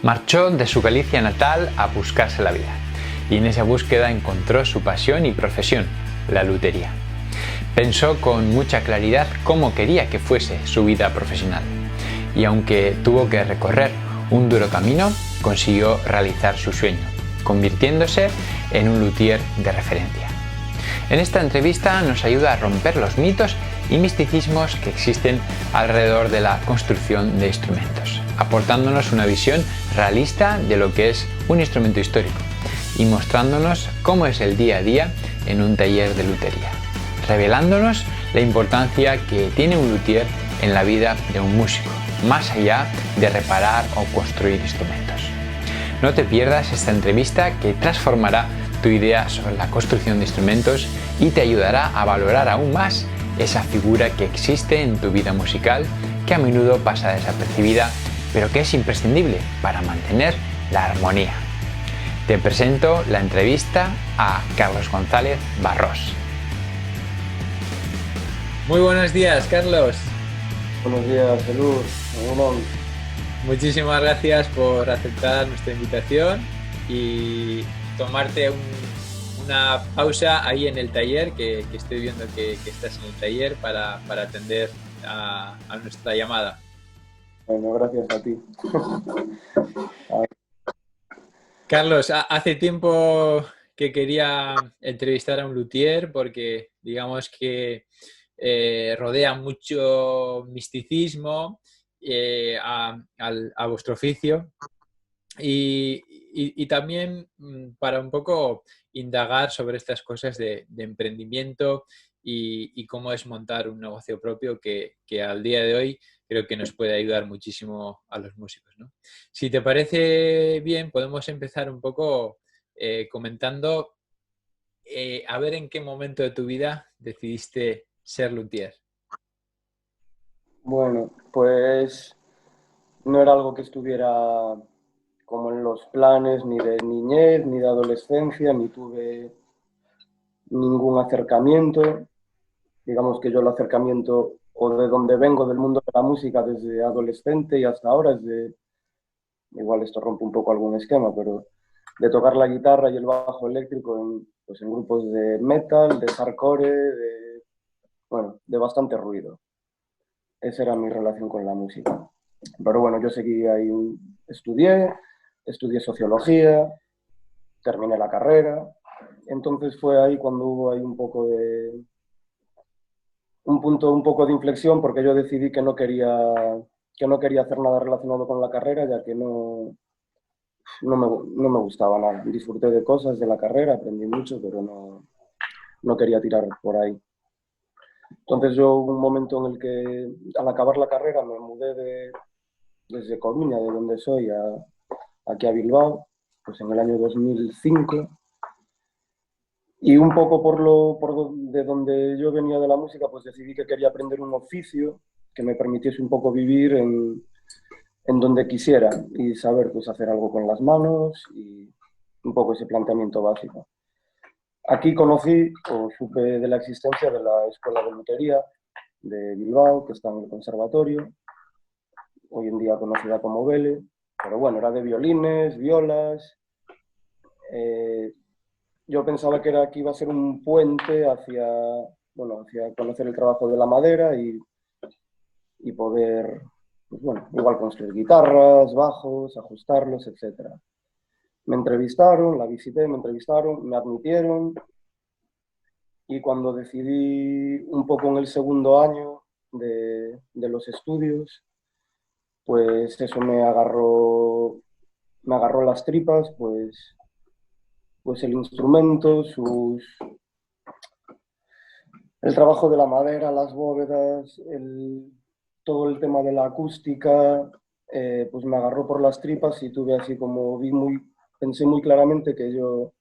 Marchó de su Galicia natal a buscarse la vida, y en esa búsqueda encontró su pasión y profesión, la lutería. Pensó con mucha claridad cómo quería que fuese su vida profesional, y aunque tuvo que recorrer un duro camino, consiguió realizar su sueño, convirtiéndose en un luthier de referencia. En esta entrevista nos ayuda a romper los mitos y misticismos que existen alrededor de la construcción de instrumentos, aportándonos una visión realista de lo que es un instrumento histórico y mostrándonos cómo es el día a día en un taller de lutería, revelándonos la importancia que tiene un luthier en la vida de un músico, más allá de reparar o construir instrumentos. No te pierdas esta entrevista que transformará tu idea sobre la construcción de instrumentos y te ayudará a valorar aún más esa figura que existe en tu vida musical, que a menudo pasa desapercibida, pero que es imprescindible para mantener la armonía. Te presento la entrevista a Carlos González Barros. Muy buenos días, Carlos. Buenos días, Jesús. Muchísimas gracias por aceptar nuestra invitación y tomarte una pausa ahí en el taller, que estoy viendo que estás en el taller para atender a nuestra llamada. Bueno, gracias a ti. Carlos, hace tiempo que quería entrevistar a un luthier porque digamos que rodea mucho misticismo a vuestro oficio y también para un poco indagar sobre estas cosas de emprendimiento y cómo es montar un negocio propio que al día de hoy creo que nos puede ayudar muchísimo a los músicos, ¿no? Si te parece bien, podemos empezar un poco comentando a ver en qué momento de tu vida decidiste ser luthier. Bueno, pues no era algo que estuviera como en los planes ni de niñez, ni de adolescencia, ni tuve ningún acercamiento. Digamos que yo el acercamiento, o de donde vengo, del mundo de la música, desde adolescente y hasta ahora, es de, igual esto rompe un poco algún esquema, pero de tocar la guitarra y el bajo eléctrico pues en grupos de metal, de hardcore, de bastante ruido. Esa era mi relación con la música. Pero bueno, yo seguí ahí, estudié sociología, terminé la carrera. Entonces fue ahí cuando hubo ahí un punto un poco de inflexión, porque yo decidí que no quería hacer nada relacionado con la carrera, ya que no me gustaba nada. Disfruté de cosas de la carrera, aprendí mucho, pero no quería tirar por ahí. Entonces yo hubo un momento en el que al acabar la carrera me mudé desde Coruña, de donde soy, aquí a Bilbao, pues en el año 2005. Y un poco de donde yo venía de la música, pues decidí que quería aprender un oficio que me permitiese un poco vivir en donde quisiera y saber pues hacer algo con las manos y un poco ese planteamiento básico. Aquí conocí o supe de la existencia de la Escuela de Lutería de Bilbao, que está en el conservatorio, hoy en día conocida como Vele, pero bueno, era de violines, violas. Yo pensaba que iba a ser un puente hacia conocer el trabajo de la madera y poder, pues bueno, igual construir guitarras, bajos, ajustarlos, etc. Me entrevistaron, la visité, me entrevistaron, me admitieron, y cuando decidí un poco en el segundo año de los estudios, pues eso me agarró las tripas, pues el instrumento, el trabajo de la madera, las bóvedas, todo el tema de la acústica, pues me agarró por las tripas y tuve así como pensé muy claramente que yo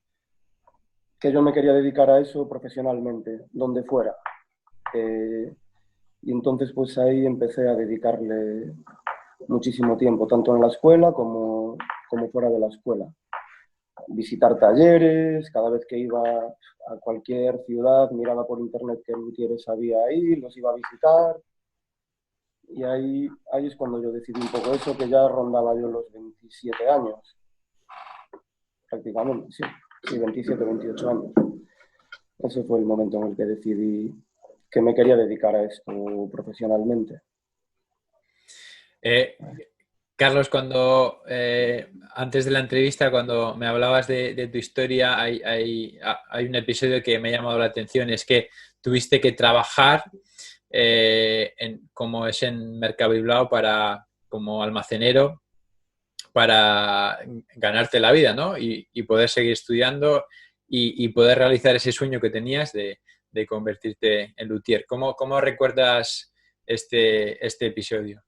me quería dedicar a eso profesionalmente, donde fuera. Y entonces pues ahí empecé a dedicarle muchísimo tiempo, tanto en la escuela como fuera de la escuela. Visitar talleres, cada vez que iba a cualquier ciudad, miraba por internet qué luthieres había ahí, los iba a visitar. Y ahí es cuando yo decidí un poco eso, que ya rondaba yo los 27 años, prácticamente, sí, sí, 27, 28 años. Ese fue el momento en el que decidí que me quería dedicar a esto profesionalmente. Eh, Carlos, cuando antes de la entrevista, cuando me hablabas de tu historia, hay un episodio que me ha llamado la atención, es que tuviste que trabajar como es en Mercado Bilbao como almacenero para ganarte la vida, ¿no? Y poder seguir estudiando y poder realizar ese sueño que tenías de convertirte en luthier. ¿Cómo recuerdas este episodio?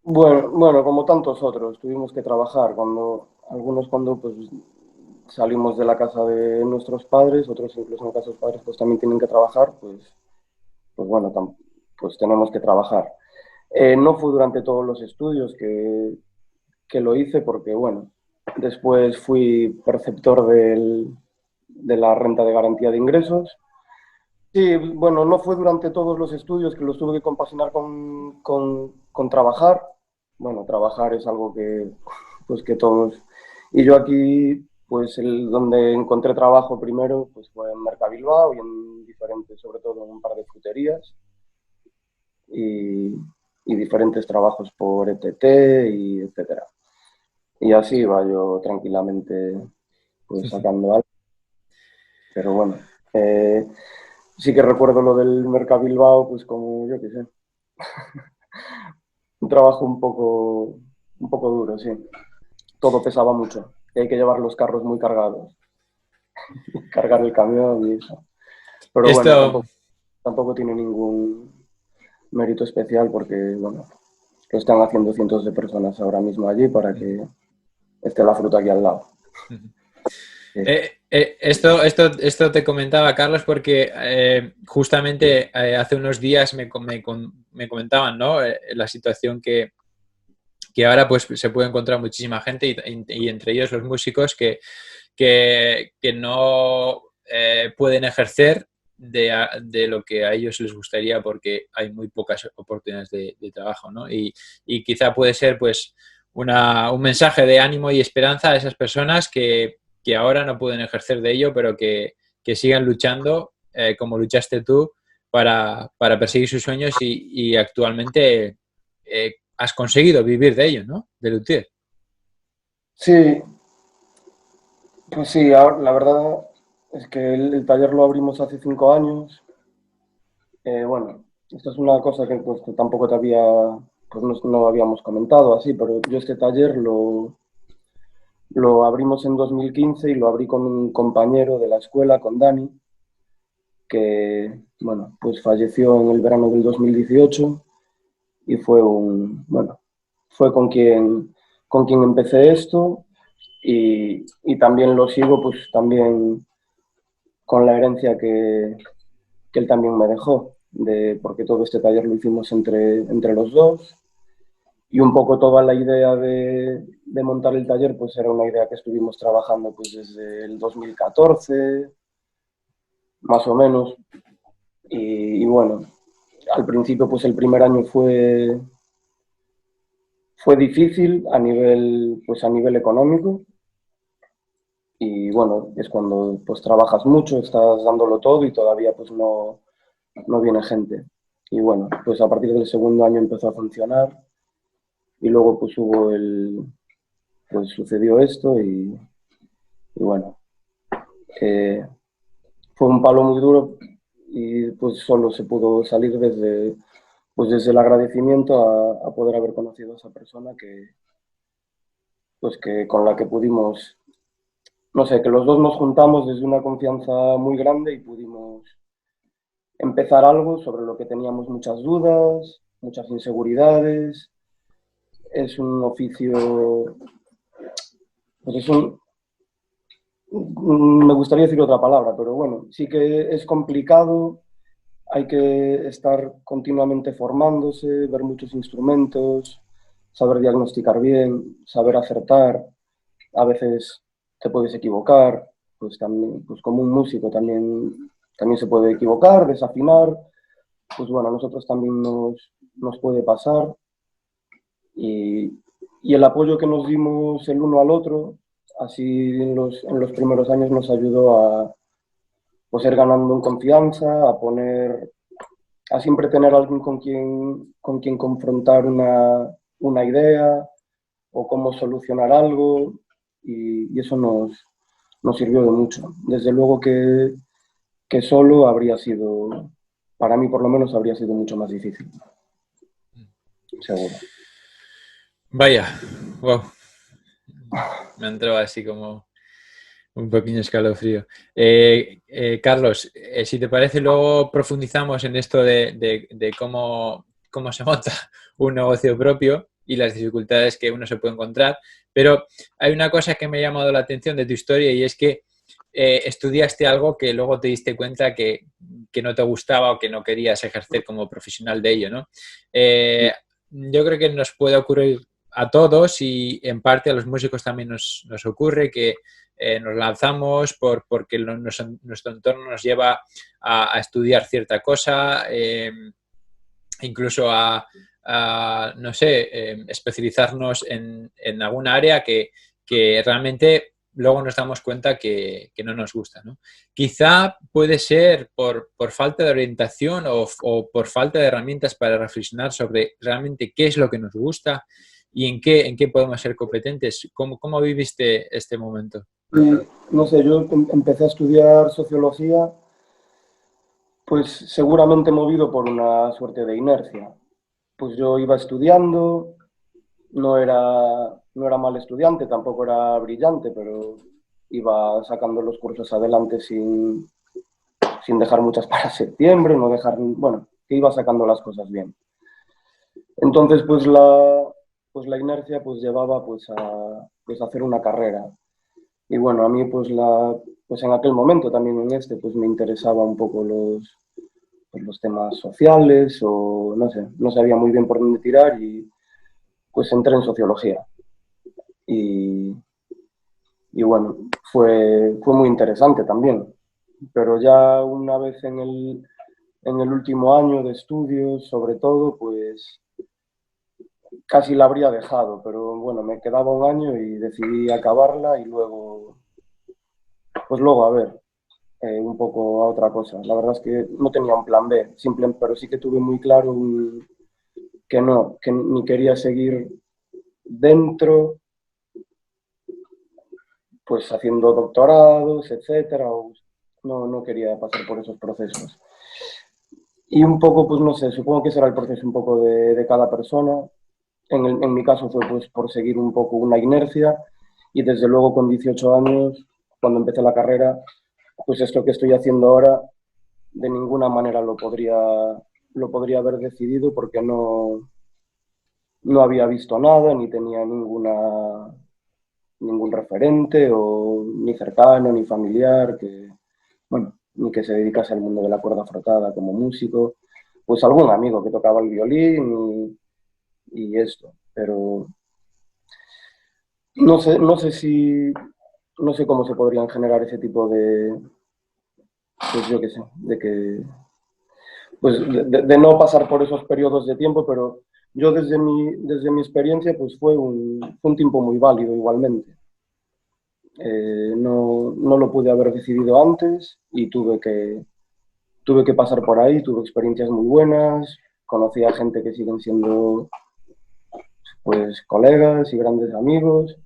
Bueno, como tantos otros, tuvimos que trabajar algunos cuando pues salimos de la casa de nuestros padres, otros incluso en casa de sus padres pues también tienen que trabajar, pues bueno, pues tenemos que trabajar. No fue durante todos los estudios que lo hice porque, bueno, después fui perceptor de la renta de garantía de ingresos. Sí, bueno, no fue durante todos los estudios que los tuve que compaginar con trabajar. Bueno, trabajar es algo pues que todos... Y yo aquí, pues donde encontré trabajo primero, pues fue en Mercabilbao y en diferentes, sobre todo en un par de fruterías y, y diferentes trabajos por ETT y etcétera. Y así iba yo tranquilamente pues sacando algo. Pero bueno, sí que recuerdo lo del Mercabilbao, pues como yo qué sé, un trabajo un poco duro, sí. Todo pesaba mucho. Y hay que llevar los carros muy cargados, cargar el camión y eso. Pero bueno, Esto, tampoco tiene ningún mérito especial porque, bueno, lo están haciendo cientos de personas ahora mismo allí para que esté la fruta aquí al lado. Sí. esto te comentaba, Carlos, porque justamente hace unos días me comentaban, ¿no? La situación que ahora pues se puede encontrar muchísima gente y entre ellos los músicos que no pueden ejercer de lo que a ellos les gustaría porque hay muy pocas oportunidades de trabajo, ¿no? Y quizá puede ser pues un mensaje de ánimo y esperanza a esas personas que ahora no pueden ejercer de ello, pero que sigan luchando como luchaste tú para perseguir sus sueños y actualmente has conseguido vivir de ello, ¿no? De luthier. Sí, pues sí, la verdad es que el taller lo abrimos hace 5 años. Bueno, esto es una cosa que pues, que tampoco pues no habíamos comentado así, pero yo este taller lo abrimos en 2015 y lo abrí con un compañero de la escuela, con Dani, que, bueno, pues falleció en el verano del 2018 y bueno, fue con quien empecé esto y también lo sigo pues también con la herencia que él también me dejó, porque todo este taller lo hicimos entre los dos y un poco toda la idea de montar el taller pues era una idea que estuvimos trabajando pues desde el 2014, más o menos, y bueno, al principio pues el primer año fue difícil pues a nivel económico y bueno, es cuando pues trabajas mucho, estás dándolo todo y todavía pues no viene gente. Y bueno, pues a partir del segundo año empezó a funcionar y luego pues sucedió esto y bueno, eh, fue un palo muy duro y pues solo se pudo salir pues desde el agradecimiento a poder haber conocido a esa persona pues que con la que pudimos, no sé, que los dos nos juntamos desde una confianza muy grande y pudimos empezar algo sobre lo que teníamos muchas dudas, muchas inseguridades. Es un oficio, pues me gustaría decir otra palabra, pero bueno, sí que es complicado, hay que estar continuamente formándose, ver muchos instrumentos, saber diagnosticar bien, saber acertar, a veces te puedes equivocar, pues también, pues como un músico también se puede equivocar, desafinar, pues bueno, a nosotros también nos puede pasar y, y el apoyo que nos dimos el uno al otro, así en los primeros años nos ayudó a pues, ir ganando en confianza, a siempre tener alguien con quien confrontar una idea o cómo solucionar algo y eso nos sirvió de mucho. Desde luego que solo habría sido, para mí por lo menos, habría sido mucho más difícil, seguro. Vaya, wow. Me ha entrado así como un pequeño escalofrío. Carlos, si te parece, luego profundizamos en esto de cómo se monta un negocio propio y las dificultades que uno se puede encontrar. Pero hay una cosa que me ha llamado la atención de tu historia y es que estudiaste algo que luego te diste cuenta que no te gustaba o que no querías ejercer como profesional de ello, ¿no? Yo creo que nos puede ocurrir a todos y en parte a los músicos también nos ocurre que nos lanzamos porque nuestro entorno nos lleva a estudiar cierta cosa, incluso no sé, especializarnos en alguna área que realmente luego nos damos cuenta que no nos gusta, ¿no? Quizá puede ser por falta de orientación o por falta de herramientas para reflexionar sobre realmente qué es lo que nos gusta y en qué podemos ser competentes. ¿Cómo viviste este momento? No sé, yo empecé a estudiar sociología, pues seguramente movido por una suerte de inercia. Pues yo iba estudiando, no era mal estudiante, tampoco era brillante, pero iba sacando los cursos adelante sin dejar muchas para septiembre, no dejar, bueno, que iba sacando las cosas bien. Entonces, pues la inercia pues llevaba pues a hacer una carrera. Y bueno, a mí pues en aquel momento también en pues me interesaba un poco pues los temas sociales o no sé, no sabía muy bien por dónde tirar y pues entré en sociología. Y, y bueno, fue muy interesante también. Pero ya una vez en el último año de estudios, sobre todo, pues casi la habría dejado, pero bueno, me quedaba un año y decidí acabarla y pues luego a ver, un poco a otra cosa. La verdad es que no tenía un plan B, pero sí que tuve muy claro que no, que ni quería seguir dentro, pues haciendo doctorados, etcétera, o no quería pasar por esos procesos. Y un poco, pues no sé, supongo que será el proceso un poco de cada persona. En mi caso fue pues por seguir un poco una inercia y desde luego con 18 años, cuando empecé la carrera, pues esto que estoy haciendo ahora de ninguna manera lo podría haber decidido porque no había visto nada, ni tenía ningún referente, o ni cercano, ni familiar, bueno, ni que se dedicase al mundo de la cuerda frotada como músico. Pues algún amigo que tocaba el violín y esto, pero no sé cómo se podrían generar ese tipo pues yo qué sé, pues de no pasar por esos periodos de tiempo, pero yo desde mi experiencia pues fue un tiempo muy válido igualmente. No lo pude haber decidido antes y tuve que pasar por ahí, tuve experiencias muy buenas, conocí a gente que siguen siendo pues colegas y grandes amigos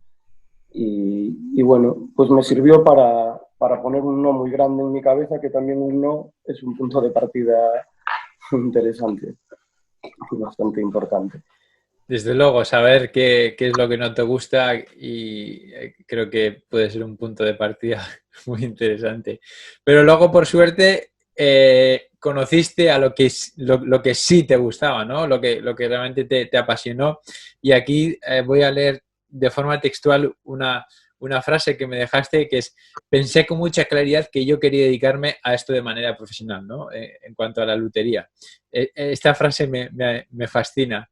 y bueno, pues me sirvió para poner un no muy grande en mi cabeza, que también un no es un punto de partida interesante, bastante importante. Desde luego, saber qué es lo que no te gusta y creo que puede ser un punto de partida muy interesante. Pero luego, por suerte, conociste a lo que sí te gustaba, ¿no? Lo que realmente te apasionó. Y aquí voy a leer de forma textual una frase que me dejaste, que es: pensé con mucha claridad que yo quería dedicarme a esto de manera profesional, ¿no? En cuanto a la lutería. Esta frase me fascina.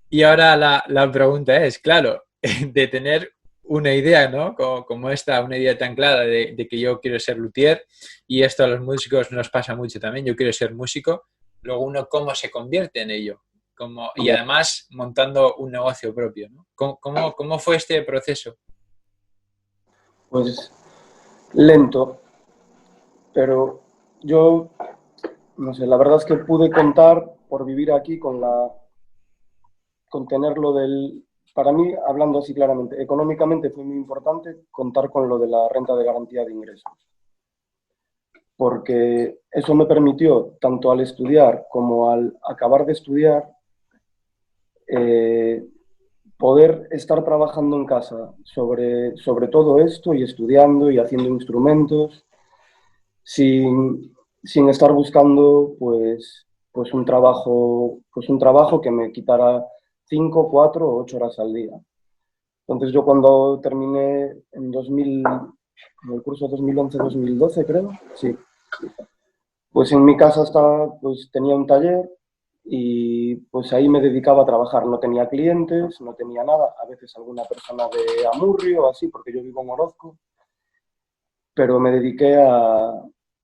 Y ahora la pregunta es, claro, de tener una idea, ¿no? Como esta, una idea tan clara de que yo quiero ser luthier, y esto a los músicos nos pasa mucho también, yo quiero ser músico, luego uno cómo se convierte en ello. Y además montando un negocio propio, ¿no? ¿Cómo fue este proceso? Pues lento, pero yo, no sé, la verdad es que pude contar por vivir aquí con tener lo del, para mí, hablando así claramente, económicamente fue muy importante contar con lo de la renta de garantía de ingresos, porque eso me permitió, tanto al estudiar como al acabar de estudiar, eh, poder estar trabajando en casa sobre todo esto y estudiando y haciendo instrumentos sin estar buscando pues un trabajo que me quitara 5 4 o 8 horas al día. Entonces yo cuando terminé en 2000, en el curso 2011-2012 creo, sí, pues en mi casa estaba, pues tenía un taller y pues ahí me dedicaba a trabajar. No tenía clientes, no tenía nada, a veces alguna persona de Amurrio o así, porque yo vivo en Orozco, pero me dediqué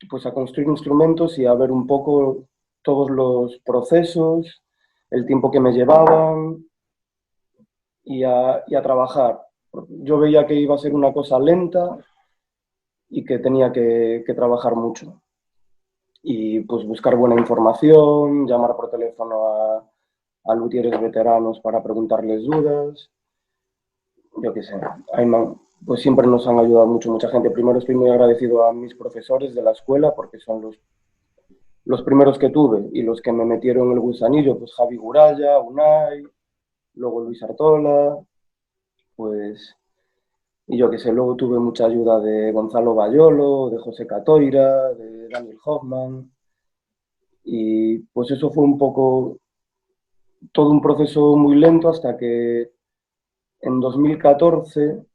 pues a construir instrumentos y a ver un poco todos los procesos, el tiempo que me llevaban y a trabajar. Yo veía que iba a ser una cosa lenta y que tenía que trabajar mucho. Y pues buscar buena información, llamar por teléfono a luthieres veteranos para preguntarles dudas, yo qué sé, pues siempre nos han ayudado mucho, mucha gente. Primero estoy muy agradecido a mis profesores de la escuela porque son los primeros que tuve y los que me metieron el gusanillo, pues Javi Guraya, Unai, luego Luis Artola, pues, y yo qué sé, luego tuve mucha ayuda de Gonzalo Bayolo, de José Catoira, de Daniel Hoffman, y pues eso fue un poco todo un proceso muy lento hasta que en 2014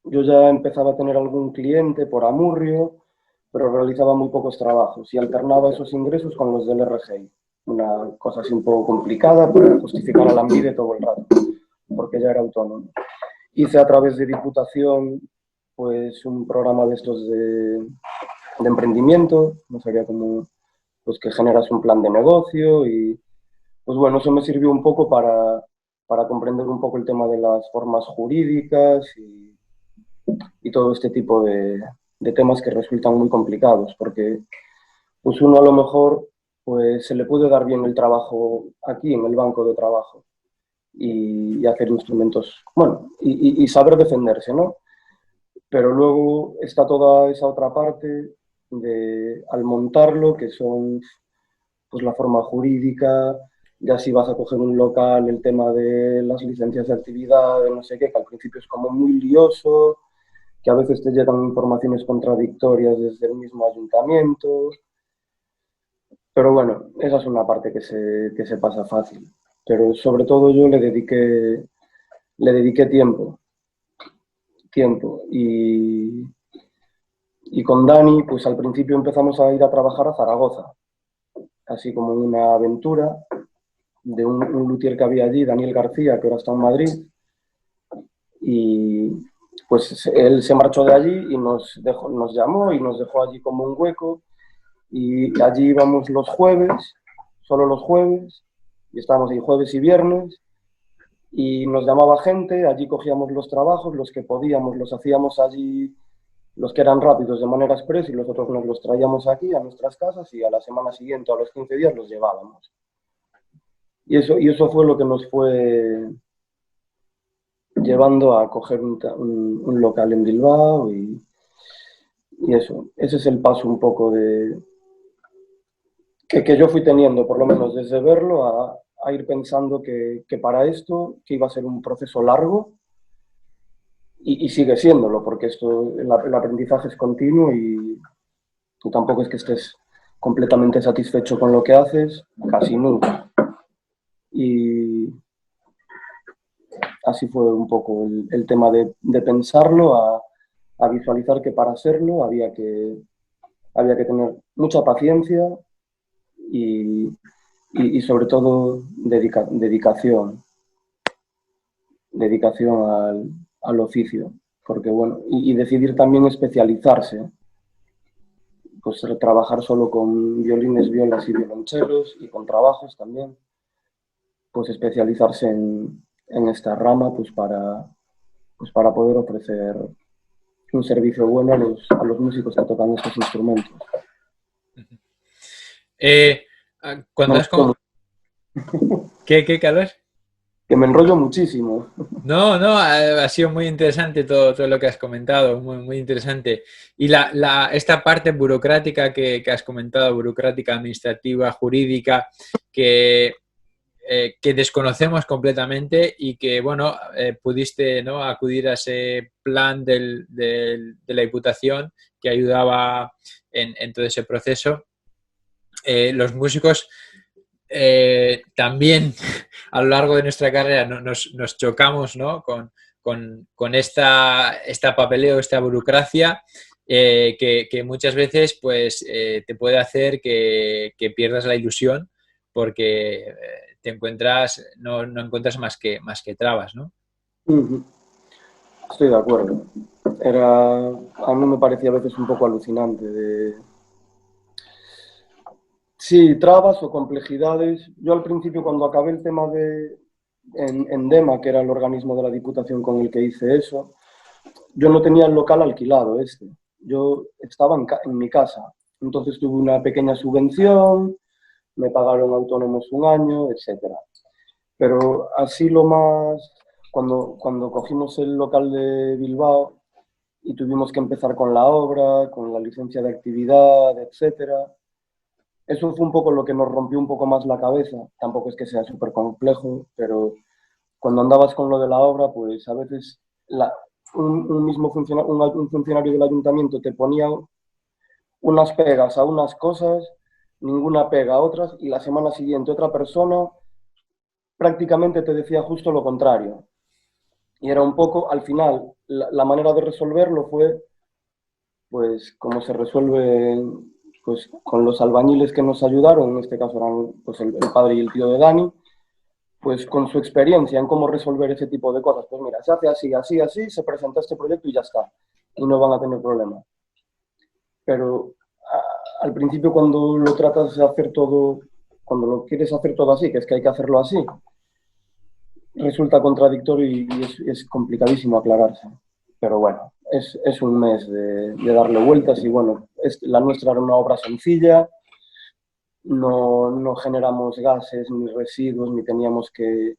yo ya empezaba a tener algún cliente por Amurrio, pero realizaba muy pocos trabajos y alternaba esos ingresos con los del RGI. Una cosa así un poco complicada para justificar a la AMBIDE todo el rato, porque ya era autónomo. Hice a través de Diputación pues un programa de estos de emprendimiento, no sabía cómo, pues que generas un plan de negocio y pues bueno, eso me sirvió un poco para comprender un poco el tema de las formas jurídicas y todo este tipo de temas que resultan muy complicados, porque pues uno a lo mejor pues se le puede dar bien el trabajo aquí en el banco de trabajo y hacer instrumentos, bueno, y saber defenderse, ¿no? Pero luego está toda esa otra parte de al montarlo, que son pues la forma jurídica, ya si vas a coger un local, el tema de las licencias de actividad, de no sé qué, que al principio es como muy lioso, que a veces te llegan informaciones contradictorias desde el mismo ayuntamiento. Pero bueno, esa es una parte que se pasa fácil. Pero sobre todo yo le dediqué tiempo, tiempo. Y con Dani, pues al principio empezamos a ir a trabajar a Zaragoza, así como una aventura de un luthier que había allí, Daniel García, que ahora está en Madrid. Y pues él se marchó de allí y nos llamó y nos dejó allí como un hueco. Y allí íbamos los jueves, solo los jueves, y estábamos ahí jueves y viernes, y nos llamaba gente, allí cogíamos los trabajos, los que podíamos, los hacíamos allí, los que eran rápidos de manera express, y los otros nos los traíamos aquí a nuestras casas, y a la semana siguiente, a los 15 días, los llevábamos. Y eso fue lo que nos fue llevando a coger un local en Bilbao, y eso, ese es el paso un poco que yo fui teniendo, por lo menos desde verlo, a ir pensando que para esto, que iba a ser un proceso largo, y sigue siéndolo, porque esto, el aprendizaje es continuo y tú tampoco es que estés completamente satisfecho con lo que haces, casi nunca. Y así fue un poco el tema de pensarlo, a visualizar que para hacerlo había que tener mucha paciencia y sobre todo dedicación, dedicación al oficio, porque bueno, y decidir también especializarse, pues trabajar solo con violines, violas y violonchelos y con trabajos también, pues especializarse en esta rama, pues para poder ofrecer un servicio bueno a los músicos que tocan estos instrumentos. Cuando Me has... con- enrollo, ¿Qué, Carlos? que me enrollo muchísimo. No, no, ha sido muy interesante todo lo que has comentado, muy interesante. Y esta parte burocrática que has comentado, burocrática, administrativa, jurídica, que, que desconocemos completamente y que, bueno, pudiste, ¿no?, acudir a ese plan de la Diputación que ayudaba en todo ese proceso. Los músicos también a lo largo de nuestra carrera nos chocamos, ¿no?, con esta papeleo, esta burocracia que muchas veces pues, te puede hacer que pierdas la ilusión porque te encuentras, no encuentras más que trabas, ¿no? Estoy de acuerdo. A mí me parecía a veces un poco alucinante sí, trabas o complejidades. Yo al principio, cuando acabé el tema en DEMA, que era el organismo de la Diputación con el que hice eso, yo no tenía el local alquilado este. Yo estaba en mi casa. Entonces tuve una pequeña subvención, me pagaron autónomos un año, etcétera. Pero así lo más, cuando cogimos el local de Bilbao y tuvimos que empezar con la obra, con la licencia de actividad, etcétera, eso fue un poco lo que nos rompió un poco más la cabeza. Tampoco es que sea súper complejo, pero cuando andabas con lo de la obra, pues a veces un mismo un funcionario del ayuntamiento te ponía unas pegas a unas cosas, ninguna pega a otras, y la semana siguiente otra persona prácticamente te decía justo lo contrario. Y era un poco, al final, la manera de resolverlo fue, pues, como se resuelve pues, con los albañiles que nos ayudaron, en este caso eran pues, el padre y el tío de Dani, pues con su experiencia en cómo resolver ese tipo de cosas. Pues mira, se hace así, así, así, se presenta este proyecto y ya está. Y no van a tener problema. Pero al principio cuando lo tratas de hacer todo, cuando lo quieres hacer todo así, que es que hay que hacerlo así, resulta contradictorio y es complicadísimo aclararse. Pero bueno, es un mes de darle vueltas y bueno, la nuestra era una obra sencilla, no generamos gases ni residuos, ni teníamos que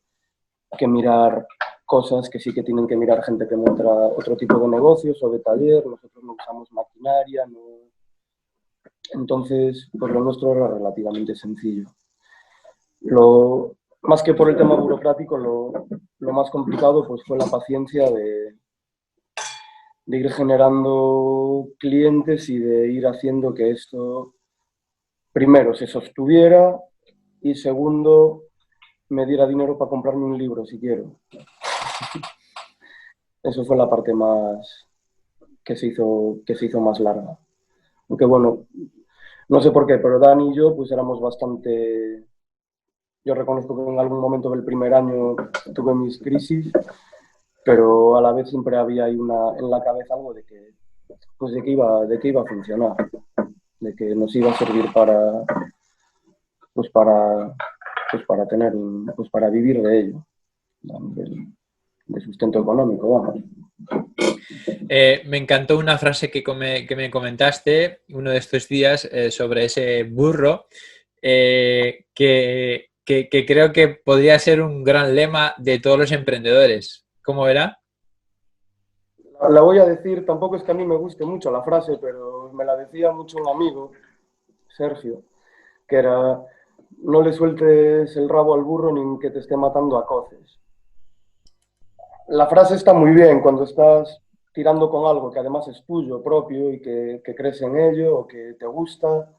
mirar cosas que sí que tienen que mirar gente que monta otro tipo de negocios o de taller, nosotros no usamos maquinaria, no... Entonces, pues lo nuestro era relativamente sencillo. Más que por el tema burocrático, lo más complicado pues fue la paciencia de ir generando clientes y de ir haciendo que esto, primero, se sostuviera y segundo, me diera dinero para comprarme un libro si quiero. Eso fue la parte más que se hizo más larga. Aunque bueno, no sé por qué, pero Dani y yo pues éramos bastante... Yo reconozco que en algún momento del primer año tuve mis crisis, pero a la vez siempre había ahí en la cabeza algo de que, pues de que iba a funcionar, de que nos iba a servir pues para, pues para tener, pues para vivir de ello, de sustento económico, vamos. Me encantó una frase que me comentaste uno de estos días sobre ese burro, que creo que podría ser un gran lema de todos los emprendedores. ¿Cómo era? La voy a decir, tampoco es que a mí me guste mucho la frase, pero me la decía mucho un amigo, Sergio, que era, no le sueltes el rabo al burro ni que te esté matando a coces. La frase está muy bien cuando estás tirando con algo que además es tuyo propio y que crees en ello o que te gusta,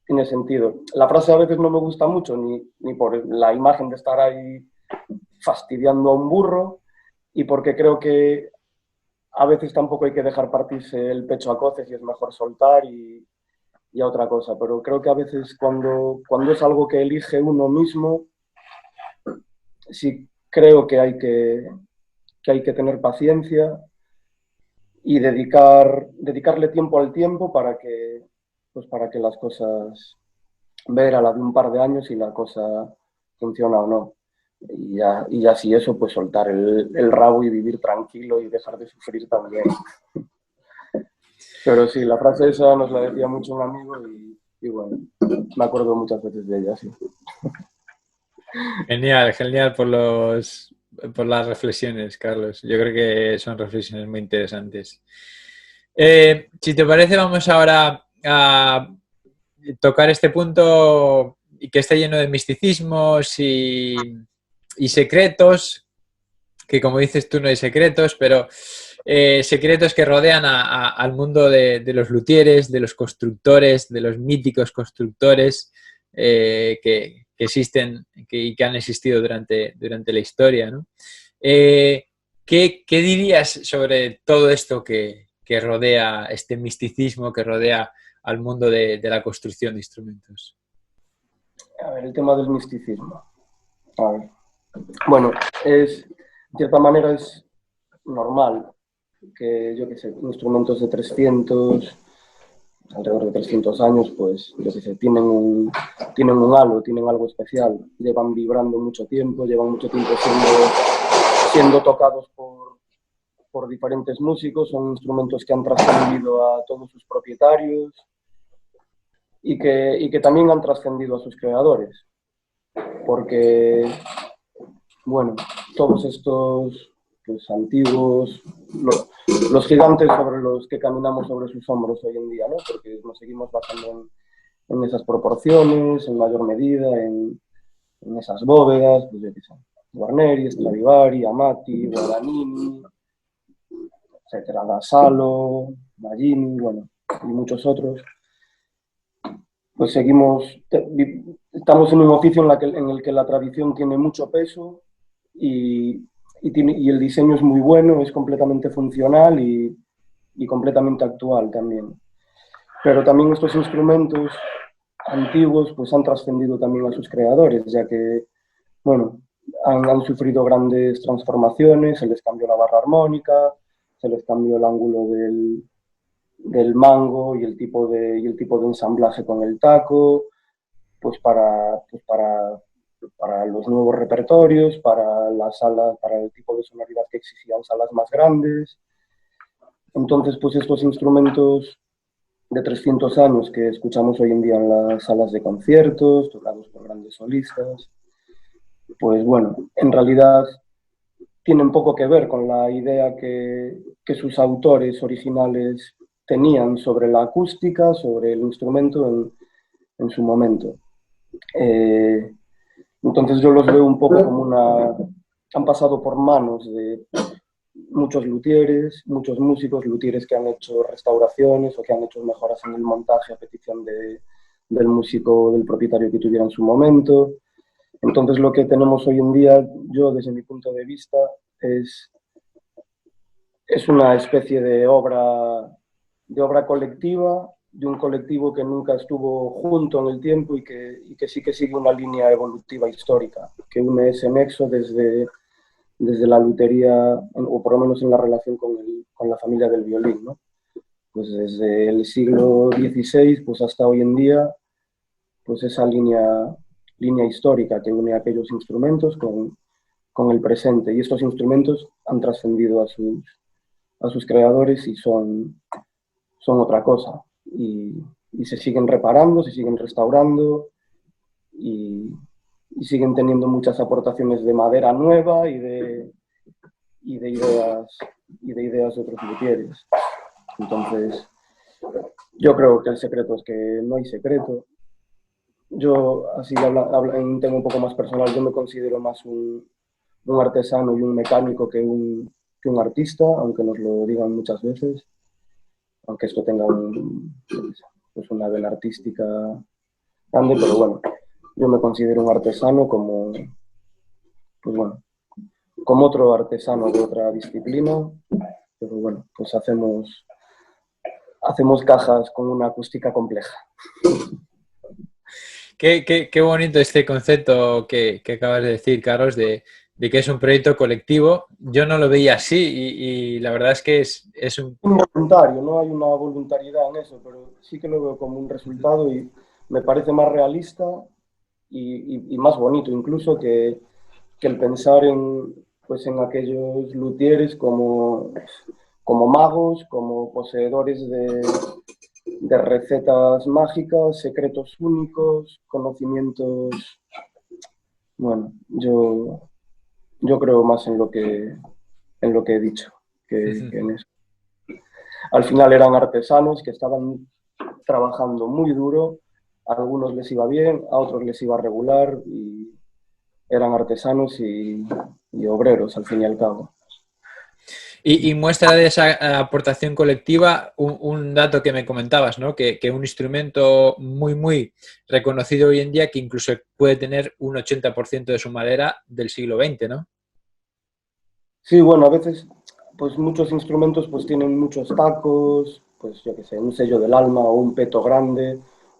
tiene sentido. La frase a veces no me gusta mucho ni por la imagen de estar ahí fastidiando a un burro y porque creo que a veces tampoco hay que dejar partirse el pecho a coces y es mejor soltar y a otra cosa. Pero creo que a veces cuando es algo que elige uno mismo, sí creo que hay que tener paciencia y dedicarle tiempo al tiempo pues para que las cosas, ver a la de un par de años y la cosa funciona o no. Y ya si eso, pues soltar el rabo y vivir tranquilo y dejar de sufrir también. Pero sí, la frase esa nos la decía mucho un amigo y bueno, me acuerdo muchas veces de ella, sí. Genial, genial por las reflexiones, Carlos. Yo creo que son reflexiones muy interesantes. Si te parece, vamos ahora a tocar este punto y que está lleno de misticismos y secretos, que como dices tú no hay secretos, pero secretos que rodean al mundo de los luthieres, de los constructores, de los míticos constructores que existen y que han existido durante la historia, ¿no? ¿Qué dirías sobre todo esto que rodea este misticismo, que rodea al mundo de la construcción de instrumentos? A ver, el tema del misticismo. A ver. Bueno, de cierta manera es normal que, yo qué sé, instrumentos de 300, alrededor de 300 años, pues, yo qué sé, tienen un halo, tienen algo especial, llevan vibrando mucho tiempo, llevan mucho tiempo siendo tocados por diferentes músicos, son instrumentos que han trascendido a todos sus propietarios y que también han trascendido a sus creadores, porque, bueno, todos estos pues, antiguos, los gigantes sobre los que caminamos sobre sus hombros hoy en día, ¿no? Porque nos seguimos basando en esas proporciones, en mayor medida, en esas bóvedas, pues yo qué sé, Guarneri, Stradivari, Amati, Guadagnini, etcétera, Da Salo, Maggini, bueno, y muchos otros. Pues estamos en un oficio en el que la tradición tiene mucho peso y el diseño es muy bueno, es completamente funcional y completamente actual también. Pero también estos instrumentos antiguos pues han trascendido también a sus creadores, ya que, bueno, han sufrido grandes transformaciones, se les cambió la barra armónica, se les cambió el ángulo del mango y el tipo de ensamblaje con el taco, pues para los nuevos repertorios, para las salas, para el tipo de sonoridad que exigían salas más grandes. Entonces, pues estos instrumentos de 300 años que escuchamos hoy en día en las salas de conciertos, tocados por grandes solistas, pues bueno, en realidad tienen poco que ver con la idea que sus autores originales tenían sobre la acústica, sobre el instrumento en su momento. Entonces yo los veo un poco como han pasado por manos de muchos luthieres, muchos músicos, luthieres que han hecho restauraciones o que han hecho mejoras en el montaje a petición del músico, del propietario que tuviera en su momento. Entonces lo que tenemos hoy en día, yo desde mi punto de vista, es una especie de obra colectiva, de un colectivo que nunca estuvo junto en el tiempo y que sí que sigue una línea evolutiva histórica, que une ese nexo desde la lutería, o por lo menos en la relación con la familia del violín, ¿no? Pues desde el siglo XVI pues hasta hoy en día, pues esa línea histórica que une aquellos instrumentos con el presente. Y estos instrumentos han trascendido a sus creadores y son otra cosa. Y se siguen reparando, se siguen restaurando y siguen teniendo muchas aportaciones de madera nueva y de ideas de otros luthieres. Entonces, yo creo que el secreto es que no hay secreto. Yo, así en tema un poco más personal, yo me considero más un artesano y un mecánico que un artista, aunque nos lo digan muchas veces, aunque esto tenga pues una vela artística grande, pero bueno, yo me considero un artesano pues bueno, como otro artesano de otra disciplina, pero bueno, pues hacemos cajas con una acústica compleja. Qué bonito este concepto que acabas de decir, Carlos, de que es un proyecto colectivo. Yo no lo veía así y la verdad es que es un... Voluntario, no hay una voluntariedad en eso, pero sí que lo veo como un resultado y me parece más realista y más bonito incluso que el pensar pues en aquellos luthieres como magos, como poseedores de recetas mágicas, secretos únicos, conocimientos. Bueno, yo creo más en lo que he dicho que en eso. Al final eran artesanos que estaban trabajando muy duro, a algunos les iba bien, a otros les iba regular, y eran artesanos y obreros al fin y al cabo. Y muestra de esa aportación colectiva un dato que me comentabas, ¿no? Que un instrumento muy, muy reconocido hoy en día, que incluso puede tener un 80% de su madera del siglo XX, ¿no? Sí, bueno, a veces pues muchos instrumentos pues tienen muchos tacos, pues yo qué sé, un sello del alma o un peto grande,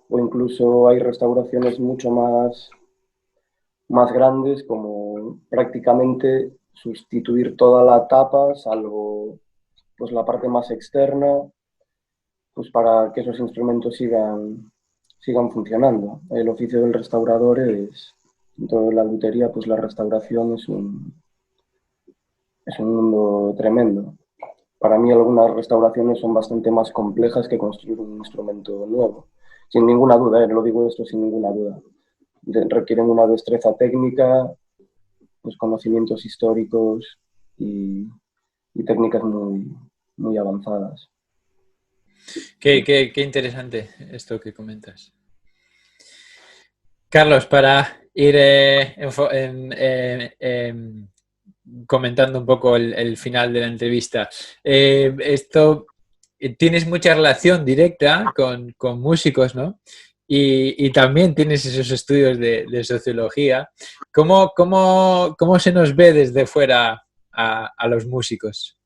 o incluso hay restauraciones mucho más grandes, como prácticamente sustituir toda la tapa, salvo pues la parte más externa, pues para que esos instrumentos sigan funcionando. El oficio del restaurador es, dentro de la lutería, pues la restauración es un mundo tremendo. Para mí algunas restauraciones son bastante más complejas que construir un instrumento nuevo. Sin ninguna duda, lo digo esto sin ninguna duda. Requieren una destreza técnica, pues conocimientos históricos y técnicas muy avanzadas. Qué interesante esto que comentas. Carlos, para ir comentando un poco el final de la entrevista, tienes mucha relación directa con músicos, ¿no? Y también tienes esos estudios de sociología. ¿Cómo se nos ve desde fuera a los músicos?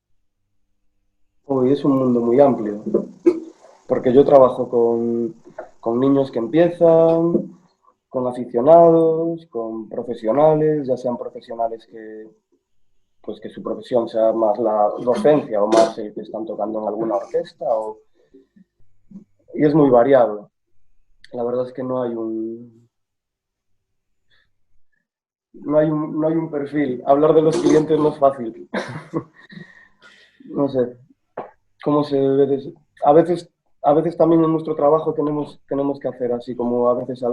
Hoy es un mundo muy amplio, porque yo trabajo con niños que empiezan, con aficionados, con profesionales, ya sean profesionales pues que su profesión sea más la docencia o más el que están tocando en alguna orquesta. Y es muy variado. La verdad es que no hay un perfil. Hablar de los clientes no es fácil. No sé cómo se ve. A veces también en nuestro trabajo tenemos que hacer así, como a veces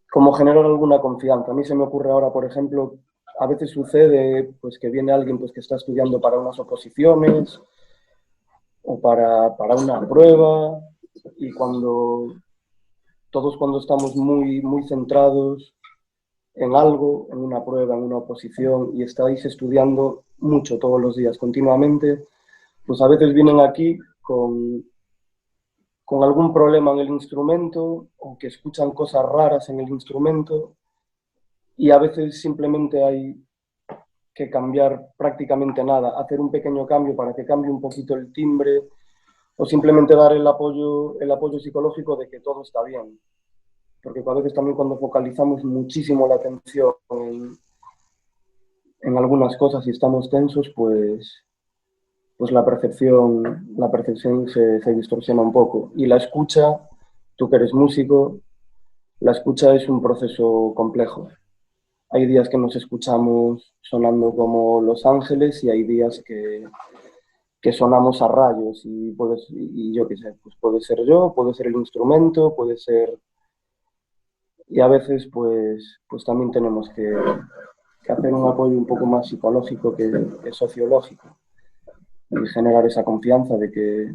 como generar alguna confianza. A mí se me ocurre ahora, por ejemplo, a veces sucede pues que viene alguien pues que está estudiando para unas oposiciones o para una prueba, y cuando estamos muy centrados en algo, en una prueba, en una oposición, y estáis estudiando mucho todos los días, continuamente, pues a veces vienen aquí con algún problema en el instrumento o que escuchan cosas raras en el instrumento, y a veces simplemente hay que cambiar prácticamente nada, hacer un pequeño cambio para que cambie un poquito el timbre, o simplemente dar el apoyo psicológico de que todo está bien. Porque a veces también cuando focalizamos muchísimo la atención en algunas cosas y estamos tensos, pues la percepción se distorsiona un poco. Y la escucha, tú que eres músico, la escucha es un proceso complejo. Hay días que nos escuchamos sonando como Los Ángeles y hay días que sonamos a rayos, y yo qué sé, pues puede ser yo, puede ser el instrumento, puede ser. Y a veces pues también tenemos que hacer un apoyo un poco más psicológico que sociológico, y generar esa confianza de que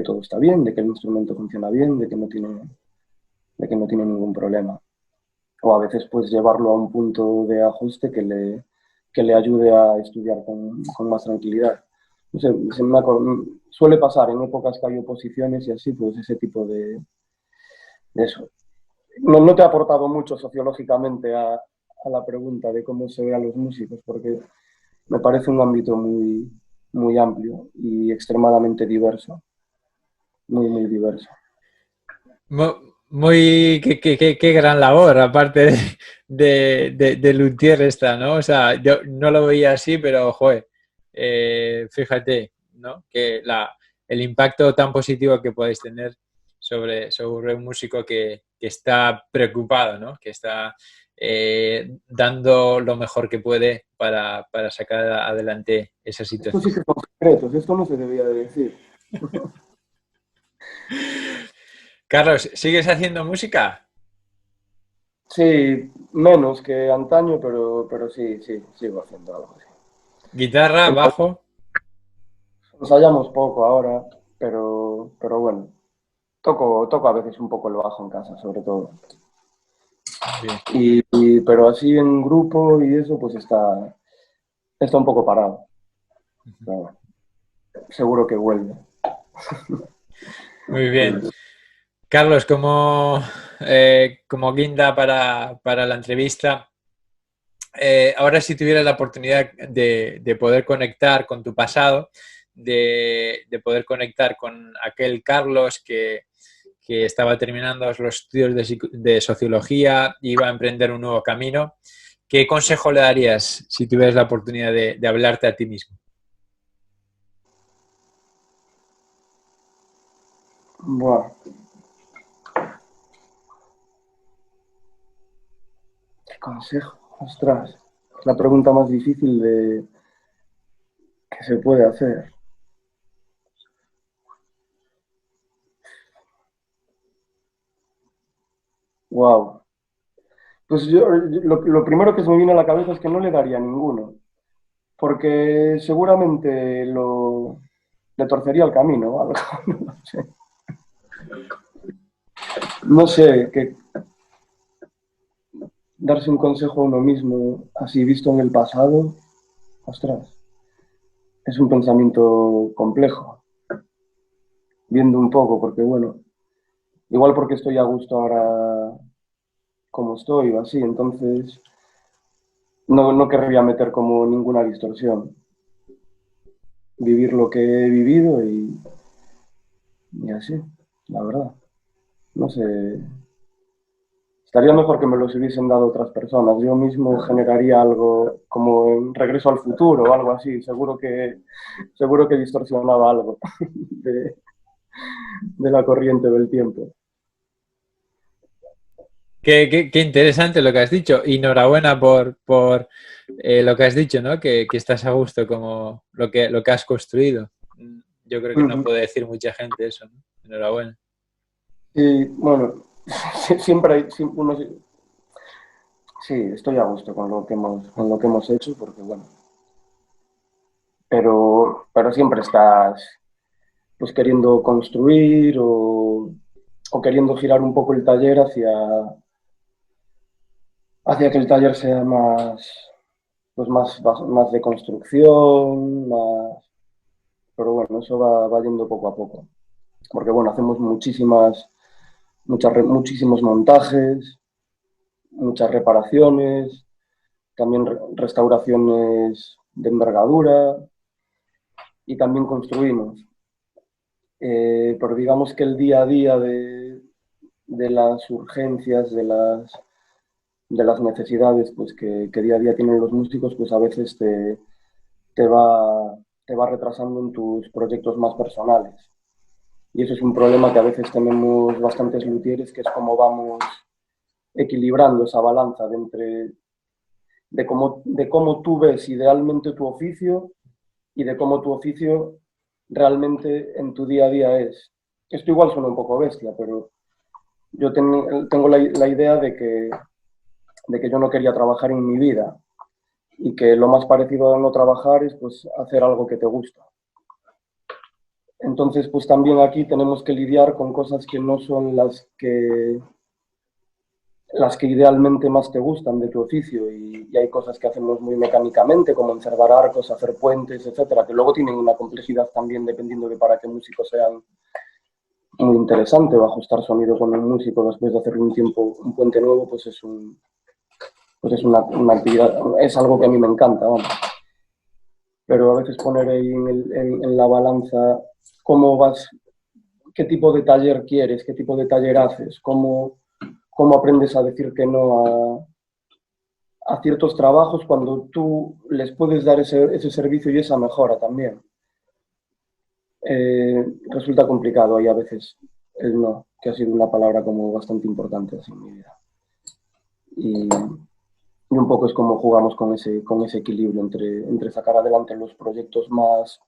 todo está bien, de que el instrumento funciona bien, de que no tiene ningún problema. O a veces pues llevarlo a un punto de ajuste que le ayude a estudiar con más tranquilidad. No sé, suele pasar en épocas que hay oposiciones y así, pues ese tipo de eso. No te ha aportado mucho sociológicamente a la pregunta de cómo se ve a los músicos, porque me parece un ámbito muy amplio y extremadamente diverso, muy diverso. Qué gran labor, aparte de luthier esta, ¿no? O sea, yo no lo veía así, pero, joder, fíjate, ¿no? El impacto tan positivo que podéis tener sobre un músico que está preocupado, ¿no? Que está dando lo mejor que puede para sacar adelante esa Esto sí situación. que son secretos, esto no se debía de decir. Carlos, ¿sigues haciendo música? Sí, menos que antaño, pero sí, sí, sigo haciendo algo así. ¿Guitarra, bajo? Ensayamos poco ahora, pero bueno, toco a veces un poco el bajo en casa, sobre todo. Bien. Pero así en grupo y eso, pues está un poco parado. Pero bueno, seguro que vuelve. Muy bien. Carlos, como guinda para la entrevista, ahora si tuvieras la oportunidad de poder conectar con tu pasado, de poder conectar con aquel Carlos que estaba terminando los estudios de sociología, iba a emprender un nuevo camino, ¿qué consejo le darías si tuvieras la oportunidad de hablarte a ti mismo? Buah, qué consejo. Ostras, es la pregunta más difícil que se puede hacer. Wow. Pues lo primero que se me viene a la cabeza es que no le daría ninguno, porque seguramente le torcería el camino o algo. No sé. No sé, que darse un consejo a uno mismo, así visto en el pasado, ostras, es un pensamiento complejo, viendo un poco, porque bueno, igual porque estoy a gusto ahora como estoy o así, entonces no querría meter como ninguna distorsión, vivir lo que he vivido y así, la verdad. No sé, estaría mejor que me los hubiesen dado otras personas. Yo mismo generaría algo como en Regreso al Futuro o algo así. Seguro que distorsionaba algo de la corriente del tiempo. Qué interesante lo que has dicho. Y enhorabuena por lo que has dicho, ¿no? Que estás a gusto como lo que has construido. Yo creo que no puede decir mucha gente eso, ¿no? Enhorabuena. Y bueno, siempre hay, uno, sí, estoy a gusto con lo que hemos hecho, porque bueno, pero siempre estás pues queriendo construir o queriendo girar un poco el taller hacia que el taller sea pues más de construcción, pero bueno, eso va yendo poco a poco. Porque bueno, hacemos muchísimos montajes, muchas reparaciones, también restauraciones de envergadura y también construimos. Pero digamos que el día a día de las urgencias, de las necesidades pues, que día a día tienen los músicos, pues a veces te va, te va retrasando en tus proyectos más personales. Y eso es un problema que a veces tenemos bastantes luthieres, que es cómo vamos equilibrando esa balanza de cómo tú ves idealmente tu oficio y de cómo tu oficio realmente en tu día a día es. Esto igual suena un poco bestia, pero yo tengo la idea de que yo no quería trabajar en mi vida y que lo más parecido a no trabajar es pues hacer algo que te gusta. Entonces, pues también aquí tenemos que lidiar con cosas que no son las que idealmente más te gustan de tu oficio y hay cosas que hacemos muy mecánicamente, como encerrar arcos, hacer puentes, etcétera, que luego tienen una complejidad también dependiendo de para qué músicos sean muy interesante o ajustar sonido con un músico después de hacer un puente nuevo, pues es una actividad, es algo que a mí me encanta, vamos. Pero a veces poner ahí en la balanza cómo vas, qué tipo de taller quieres, qué tipo de taller haces, cómo aprendes a decir que no a ciertos trabajos cuando tú les puedes dar ese servicio y esa mejora también. Resulta complicado ahí a veces el no. que ha sido una palabra como bastante importante así en mi vida. Y un poco es como jugamos con ese equilibrio entre sacar adelante los proyectos más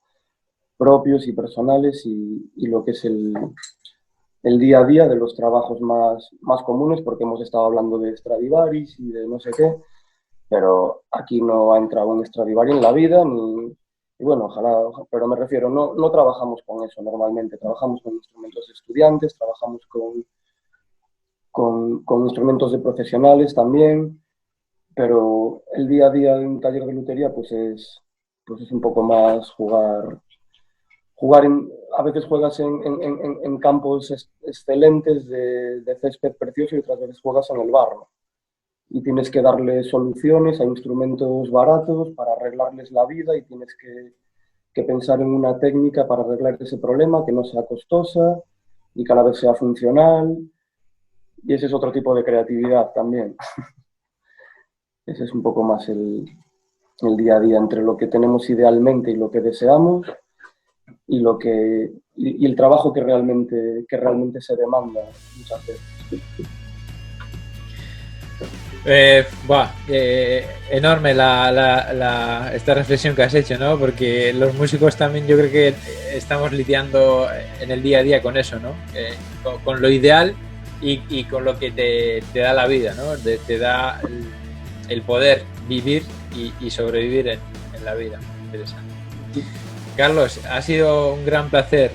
propios y personales y lo que es el día a día de los trabajos más comunes, porque hemos estado hablando de Stradivarius y de no sé qué, pero aquí no ha entrado un Stradivarius en la vida, y bueno, ojalá, pero me refiero, no trabajamos con eso normalmente, trabajamos con instrumentos de estudiantes, trabajamos con instrumentos de profesionales también, pero el día a día en un taller de lutería pues es un poco más jugar a veces juegas en campos excelentes de césped precioso y otras veces juegas en el barro. Y tienes que darle soluciones a instrumentos baratos para arreglarles la vida y tienes que pensar en una técnica para arreglar ese problema que no sea costosa y que a la vez sea funcional. Y ese es otro tipo de creatividad también. Ese es un poco más el día a día entre lo que tenemos idealmente y lo que deseamos y el trabajo que realmente se demanda muchas veces. Enorme esta reflexión que has hecho, ¿no? Porque los músicos también yo creo que estamos lidiando en el día a día con eso, ¿no? Con lo ideal y con lo que te da la vida, ¿no? Te da el poder vivir y sobrevivir en la vida. Interesante. Carlos, ha sido un gran placer.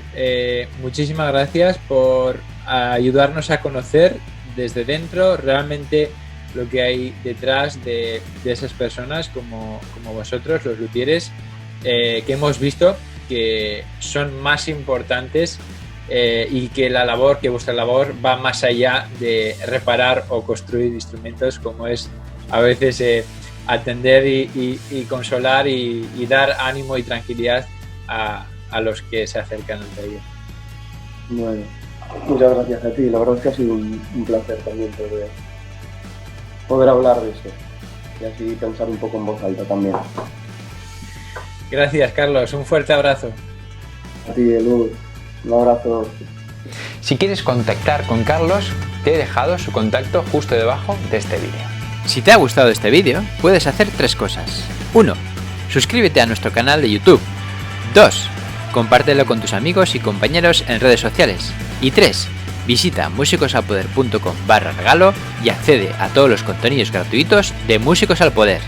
Muchísimas gracias por ayudarnos a conocer desde dentro realmente lo que hay detrás de esas personas como vosotros, los luthieres, que hemos visto que son más importantes y que vuestra labor va más allá de reparar o construir instrumentos, como es a veces atender y consolar y dar ánimo y tranquilidad a los que se acercan al taller. Bueno, muchas gracias a ti. La verdad es que ha sido un placer también poder hablar de esto y así pensar un poco en voz alta también. Gracias, Carlos. Un fuerte abrazo. A ti, Luz. Un abrazo. Si quieres contactar con Carlos, te he dejado su contacto justo debajo de este vídeo. Si te ha gustado este vídeo, puedes hacer 3 cosas. 1. Suscríbete a nuestro canal de YouTube. 2. Compártelo con tus amigos y compañeros en redes sociales. Y 3. Visita musicosalpoder.com/regalo y accede a todos los contenidos gratuitos de Músicos al Poder.